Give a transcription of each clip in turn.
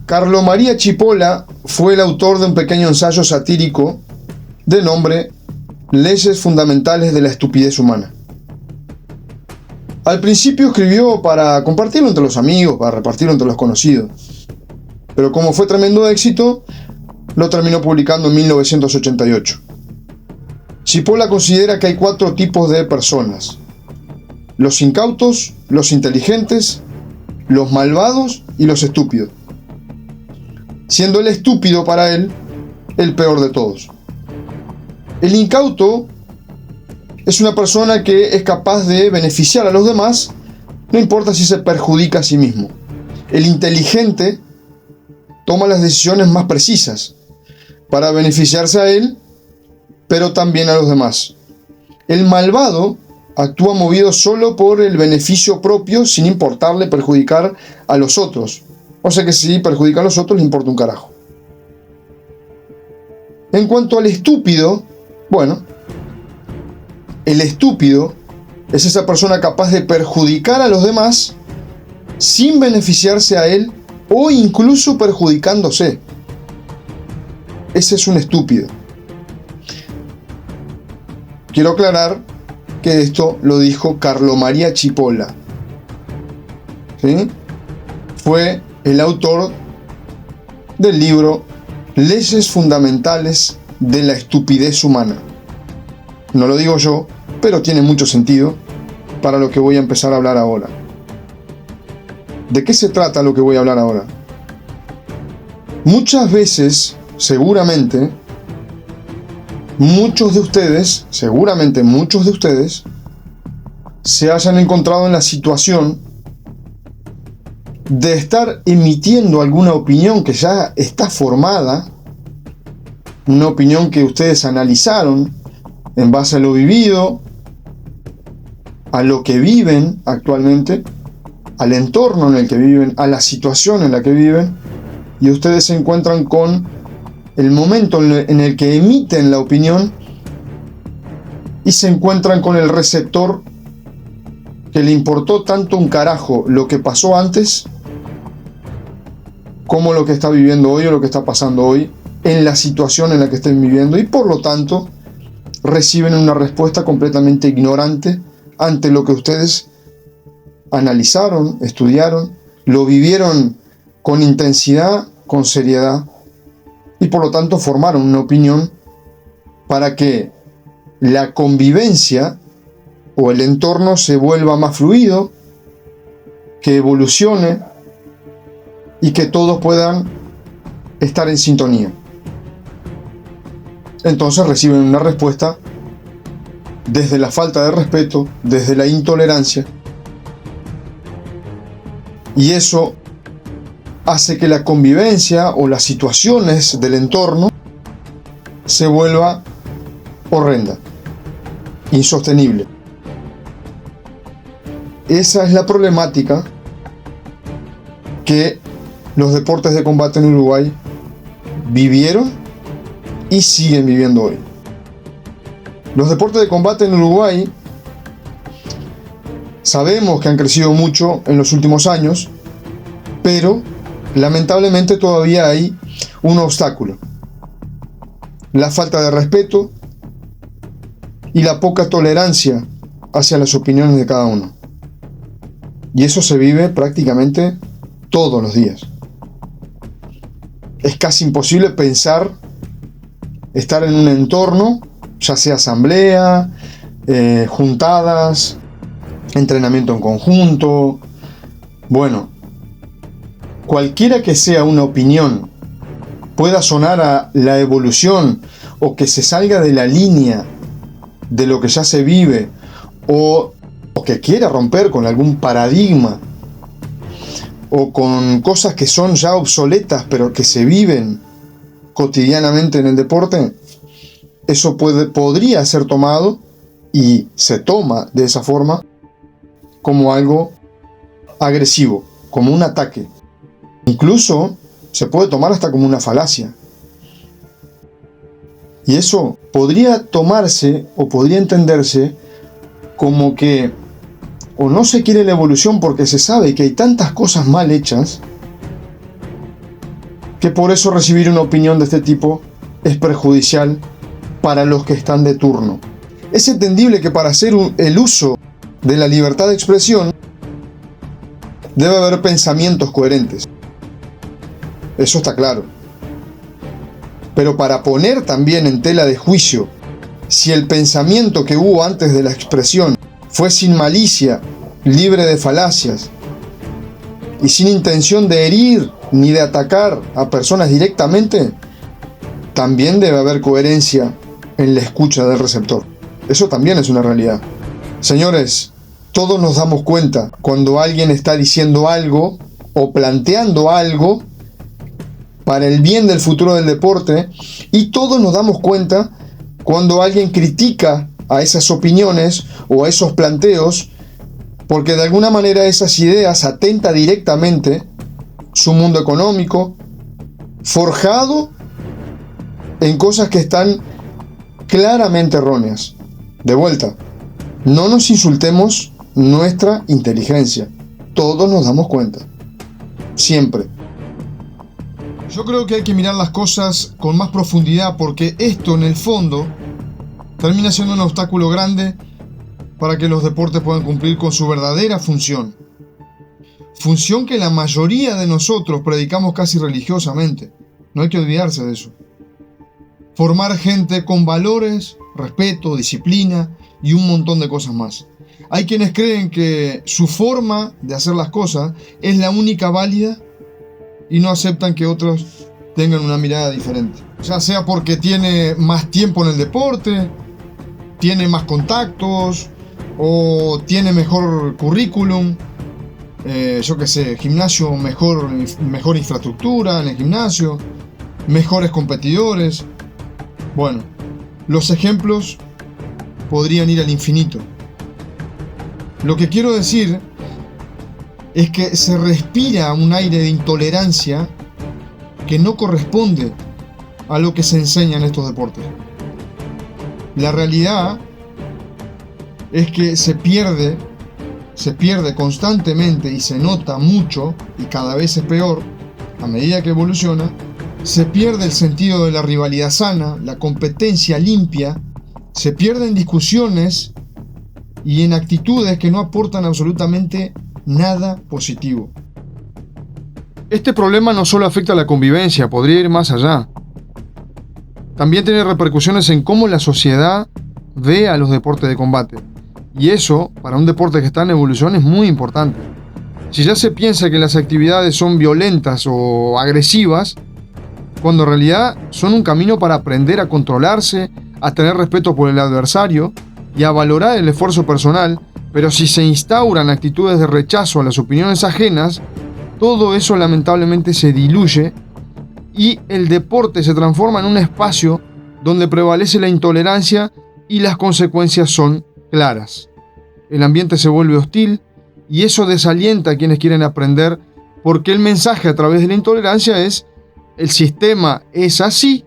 Carlo Maria Cipolla fue el autor de un pequeño ensayo satírico de nombre Leyes fundamentales de la estupidez humana. Al principio escribió para compartirlo entre los amigos, para repartirlo entre los conocidos, pero como fue tremendo éxito, lo terminó publicando en 1988. Cipolla considera que hay 4 tipos de personas: los incautos, los inteligentes, los malvados y los estúpidos, siendo el estúpido para él el peor de todos. El incauto es una persona que es capaz de beneficiar a los demás, no importa si se perjudica a sí mismo. El inteligente toma las decisiones más precisas para beneficiarse a él, pero también a los demás. El malvado actúa movido solo por el beneficio propio, sin importarle perjudicar a los otros. O sea que si perjudica a los otros, le importa un carajo. En cuanto al estúpido, bueno, el estúpido es esa persona capaz de perjudicar a los demás sin beneficiarse a él o incluso perjudicándose. Ese es un estúpido. Quiero aclarar que esto lo dijo Carlo Maria Cipolla, ¿sí? Fue el autor del libro Leyes fundamentales de la estupidez humana. No lo digo yo, pero tiene mucho sentido para lo que voy a empezar a hablar ahora. ¿De qué se trata lo que voy a hablar ahora? Muchas veces, seguramente, seguramente muchos de ustedes, se hayan encontrado en la situación de estar emitiendo alguna opinión que ya está formada, una opinión que ustedes analizaron en base a lo vivido, a lo que viven actualmente, al entorno en el que viven, a la situación en la que viven, y ustedes se encuentran con el momento en el que emiten la opinión y se encuentran con el receptor que le importó tanto un carajo lo que pasó antes como lo que está viviendo hoy o lo que está pasando hoy en la situación en la que estén viviendo, y por lo tanto reciben una respuesta completamente ignorante ante lo que ustedes analizaron, estudiaron, lo vivieron con intensidad, con seriedad, y por lo tanto formaron una opinión para que la convivencia o el entorno se vuelva más fluido, que evolucione y que todos puedan estar en sintonía. Entonces reciben una respuesta desde la falta de respeto, desde la intolerancia, y eso hace que la convivencia o las situaciones del entorno se vuelva horrenda, insostenible. Esa es la problemática que los deportes de combate en Uruguay vivieron y siguen viviendo hoy. Los deportes de combate en Uruguay sabemos que han crecido mucho en los últimos años, pero lamentablemente todavía hay un obstáculo: la falta de respeto y la poca tolerancia hacia las opiniones de cada uno. Y eso se vive prácticamente todos los días. Es casi imposible pensar estar en un entorno, ya sea asamblea, juntadas, entrenamiento en conjunto, bueno, cualquiera que sea una opinión, pueda sonar a la evolución o que se salga de la línea de lo que ya se vive, o que quiera romper con algún paradigma o con cosas que son ya obsoletas pero que se viven cotidianamente en el deporte, eso podría ser tomado, y se toma de esa forma, como algo agresivo, como un ataque. Incluso se puede tomar hasta como una falacia. Y eso podría tomarse o podría entenderse como que o no se quiere la evolución porque se sabe que hay tantas cosas mal hechas, que por eso recibir una opinión de este tipo es perjudicial para los que están de turno. Es entendible que para hacer el uso de la libertad de expresión debe haber pensamientos coherentes. Eso está claro. Pero para poner también en tela de juicio si el pensamiento que hubo antes de la expresión fue sin malicia, libre de falacias y sin intención de herir ni de atacar a personas directamente, también debe haber coherencia en la escucha del receptor. Eso también es una realidad. Señores, todos nos damos cuenta cuando alguien está diciendo algo o planteando algo para el bien del futuro del deporte, y todos nos damos cuenta cuando alguien critica a esas opiniones o a esos planteos porque de alguna manera esas ideas atentan directamente su mundo económico, forjado en cosas que están claramente erróneas. De vuelta, no nos insultemos nuestra inteligencia. Todos nos damos cuenta. Siempre. Yo creo que hay que mirar las cosas con más profundidad, porque esto en el fondo termina siendo un obstáculo grande para que los deportes puedan cumplir con su verdadera función. Función que la mayoría de nosotros predicamos casi religiosamente. No hay que olvidarse de eso. Formar gente con valores, respeto, disciplina y un montón de cosas más. Hay quienes creen que su forma de hacer las cosas es la única válida y no aceptan que otros tengan una mirada diferente. Ya sea porque tiene más tiempo en el deporte, tiene más contactos o tiene mejor currículum, gimnasio, mejor infraestructura en el gimnasio, mejores competidores. Bueno, los ejemplos podrían ir al infinito. Lo que quiero decir es que se respira un aire de intolerancia que no corresponde a lo que se enseña en estos deportes. La realidad es que se pierde constantemente y se nota mucho, y cada vez es peor a medida que evoluciona. Se pierde el sentido de la rivalidad sana, la competencia limpia, se pierden discusiones y en actitudes que no aportan absolutamente nada positivo. Este problema no solo afecta a la convivencia, podría ir más allá. También tiene repercusiones en cómo la sociedad ve a los deportes de combate. Y eso, para un deporte que está en evolución, es muy importante. Si ya se piensa que las actividades son violentas o agresivas, cuando en realidad son un camino para aprender a controlarse, a tener respeto por el adversario y a valorar el esfuerzo personal, pero si se instauran actitudes de rechazo a las opiniones ajenas, todo eso lamentablemente se diluye y el deporte se transforma en un espacio donde prevalece la intolerancia y las consecuencias son claras. El ambiente se vuelve hostil y eso desalienta a quienes quieren aprender, porque el mensaje a través de la intolerancia es: el sistema es así,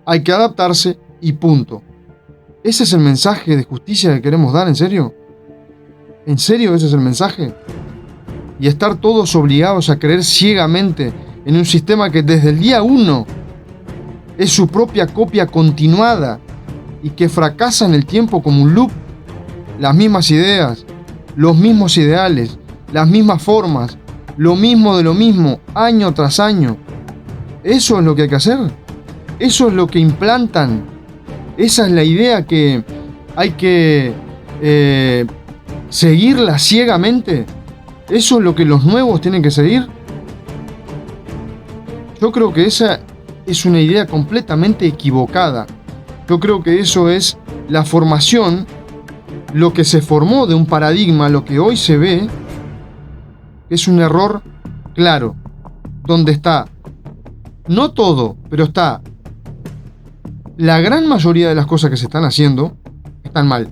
hay que adaptarse y punto. ¿Ese es el mensaje de justicia que queremos dar? ¿En serio? ¿En serio ese es el mensaje? Y estar todos obligados a creer ciegamente en un sistema que desde el día 1 es su propia copia continuada y que fracasa en el tiempo como un loop. Las mismas ideas, los mismos ideales, las mismas formas, lo mismo de lo mismo, año tras año. Eso es lo que hay que hacer. Eso es lo que implantan. Esa es la idea que hay que seguirla ciegamente. Eso es lo que los nuevos tienen que seguir. Yo creo que esa es una idea completamente equivocada. Yo creo que eso es la formación, lo que se formó de un paradigma, lo que hoy se ve, es un error claro, donde está, no todo, pero está la gran mayoría de las cosas que se están haciendo, están mal,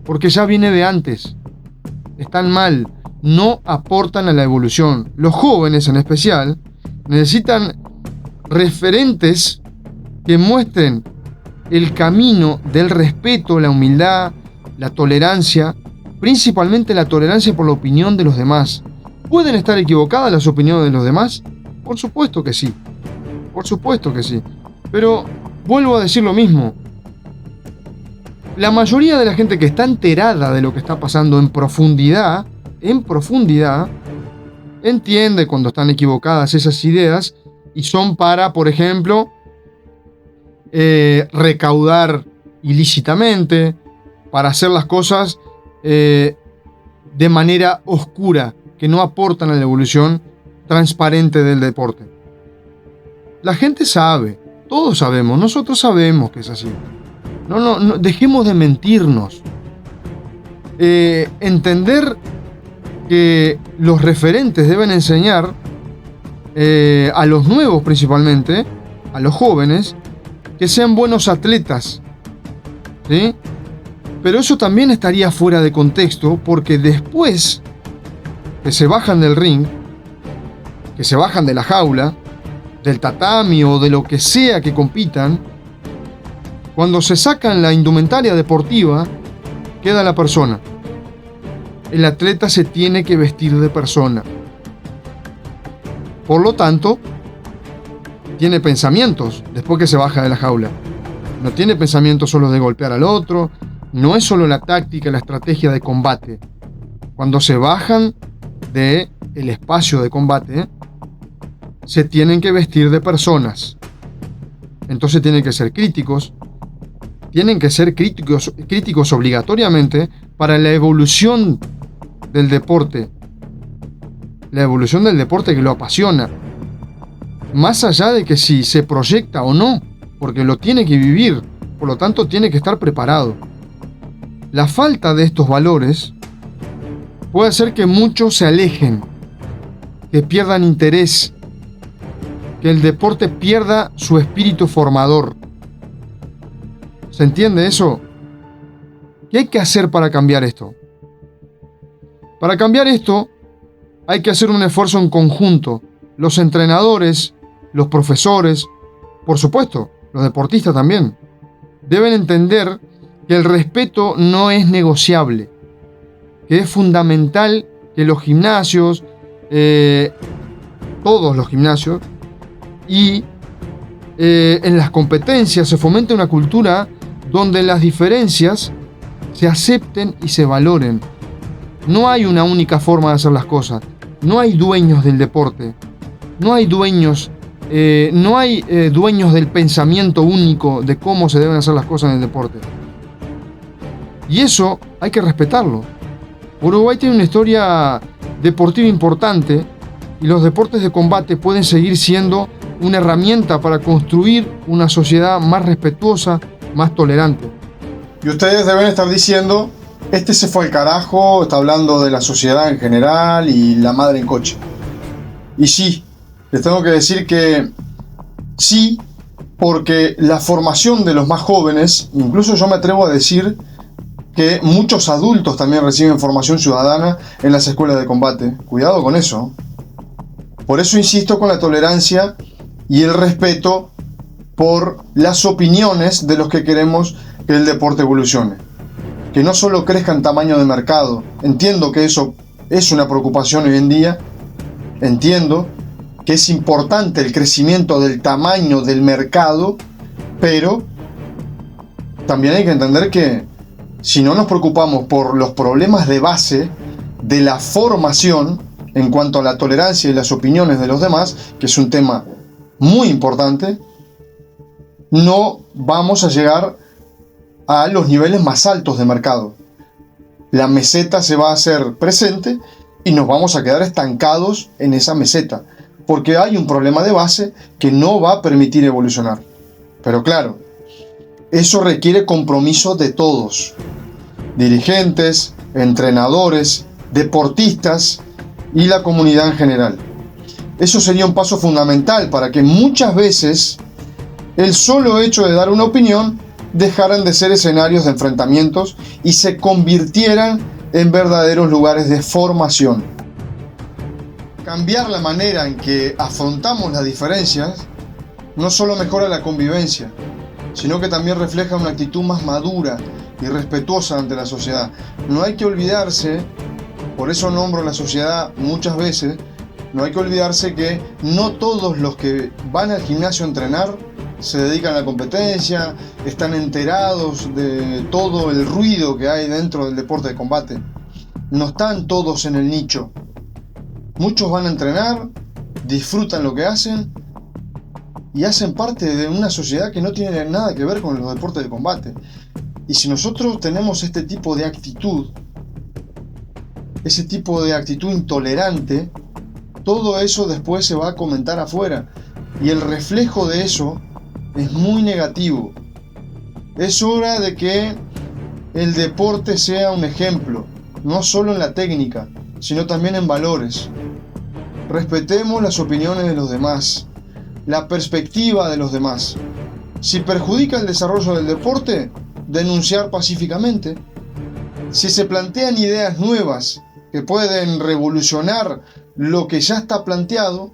porque ya viene de antes, están mal, no aportan a la evolución. Los jóvenes en especial necesitan referentes que muestren el camino del respeto, la humildad, la tolerancia, principalmente la tolerancia por la opinión de los demás. ¿Pueden estar equivocadas las opiniones de los demás? Por supuesto que sí. Por supuesto que sí. Pero vuelvo a decir lo mismo. La mayoría de la gente que está enterada de lo que está pasando en profundidad, entiende cuando están equivocadas esas ideas y son para, por ejemplo, recaudar ilícitamente, para hacer las cosas de manera oscura, que no aportan a la evolución transparente del deporte. La gente sabe, todos sabemos, nosotros sabemos que es así. No dejemos de mentirnos. Entender que los referentes deben enseñar a los nuevos principalmente, a los jóvenes, que sean buenos atletas, ¿sí? Pero eso también estaría fuera de contexto, porque después que se bajan del ring, que se bajan de la jaula, del tatami o de lo que sea que compitan, cuando se sacan la indumentaria deportiva, queda la persona. El atleta se tiene que vestir de persona. Por lo tanto, tiene pensamientos después que se baja de la jaula. No tiene pensamientos solo de golpear al otro, no es solo la táctica, la estrategia de combate. Cuando se bajan del espacio de combate, se tienen que vestir de personas. Entonces tienen que ser críticos. Tienen que ser críticos obligatoriamente para la evolución del deporte. La evolución del deporte que lo apasiona. Más allá de que si se proyecta o no, porque lo tiene que vivir, por lo tanto tiene que estar preparado. La falta de estos valores puede hacer que muchos se alejen, que pierdan interés, que el deporte pierda su espíritu formador. ¿Se entiende eso? ¿Qué hay que hacer para cambiar esto? Para cambiar esto, hay que hacer un esfuerzo en conjunto. Los entrenadores, los profesores, por supuesto, los deportistas también, deben entender que el respeto no es negociable, que es fundamental que los gimnasios, todos los gimnasios, y en las competencias se fomente una cultura donde las diferencias se acepten y se valoren. No hay una única forma de hacer las cosas. No hay dueños del deporte. No hay dueños del pensamiento único de cómo se deben hacer las cosas en el deporte. Y eso hay que respetarlo. Uruguay tiene una historia deportiva importante y los deportes de combate pueden seguir siendo una herramienta para construir una sociedad más respetuosa, más tolerante. Y ustedes deben estar diciendo, este se fue al carajo, está hablando de la sociedad en general y la madre en coche. Y sí, les tengo que decir que sí, porque la formación de los más jóvenes, incluso yo me atrevo a decir que muchos adultos también reciben formación ciudadana en las escuelas de combate. Cuidado con eso. Por eso insisto con la tolerancia y el respeto por las opiniones de los que queremos que el deporte evolucione. Que no solo crezca en tamaño de mercado. Entiendo que eso es una preocupación hoy en día. Entiendo que es importante el crecimiento del tamaño del mercado, pero también hay que entender que si no nos preocupamos por los problemas de base de la formación en cuanto a la tolerancia y las opiniones de los demás, que es un tema muy importante, no vamos a llegar a los niveles más altos de mercado. La meseta se va a hacer presente y nos vamos a quedar estancados en esa meseta, porque hay un problema de base que no va a permitir evolucionar. Pero claro, eso requiere compromiso de todos, dirigentes, entrenadores, deportistas y la comunidad en general. Eso sería un paso fundamental para que muchas veces el solo hecho de dar una opinión dejaran de ser escenarios de enfrentamientos y se convirtieran en verdaderos lugares de formación. Cambiar la manera en que afrontamos las diferencias no solo mejora la convivencia, sino que también refleja una actitud más madura y respetuosa ante la sociedad. No hay que olvidarse, por eso nombro a la sociedad muchas veces, No hay que olvidarse que no todos los que van al gimnasio a entrenar se dedican a la competencia, están enterados de todo el ruido que hay dentro del deporte de combate. No están todos en el nicho. Muchos van a entrenar, disfrutan lo que hacen y hacen parte de una sociedad que no tiene nada que ver con los deportes de combate. Y si nosotros tenemos este tipo de actitud, ese tipo de actitud intolerante, todo eso después se va a comentar afuera. Y el reflejo de eso es muy negativo. Es hora de que el deporte sea un ejemplo, no solo en la técnica, sino también en valores. Respetemos las opiniones de los demás, la perspectiva de los demás. Si perjudica el desarrollo del deporte, denunciar pacíficamente. Si se plantean ideas nuevas que pueden revolucionar lo que ya está planteado,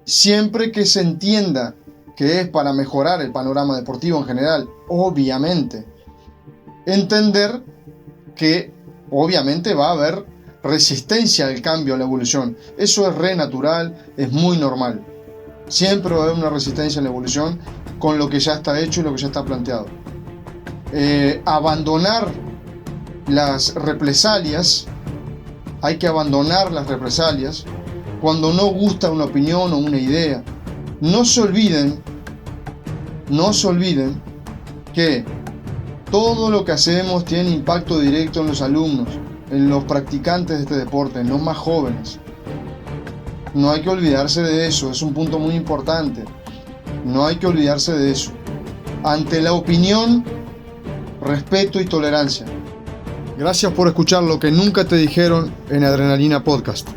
siempre que se entienda que es para mejorar el panorama deportivo en general, obviamente. Entender que obviamente va a haber resistencia al cambio, a la evolución. Eso es re natural, es muy normal. Siempre va a haber una resistencia a la evolución con lo que ya está hecho y lo que ya está planteado. Abandonar las represalias, hay que abandonar las represalias cuando no gusta una opinión o una idea. No se olviden que todo lo que hacemos tiene impacto directo en los alumnos, en los practicantes de este deporte, en los más jóvenes. No hay que olvidarse de eso, es un punto muy importante. No hay que olvidarse de eso. Ante la opinión, respeto y tolerancia. Gracias por escuchar lo que nunca te dijeron en Adrenalina Podcast.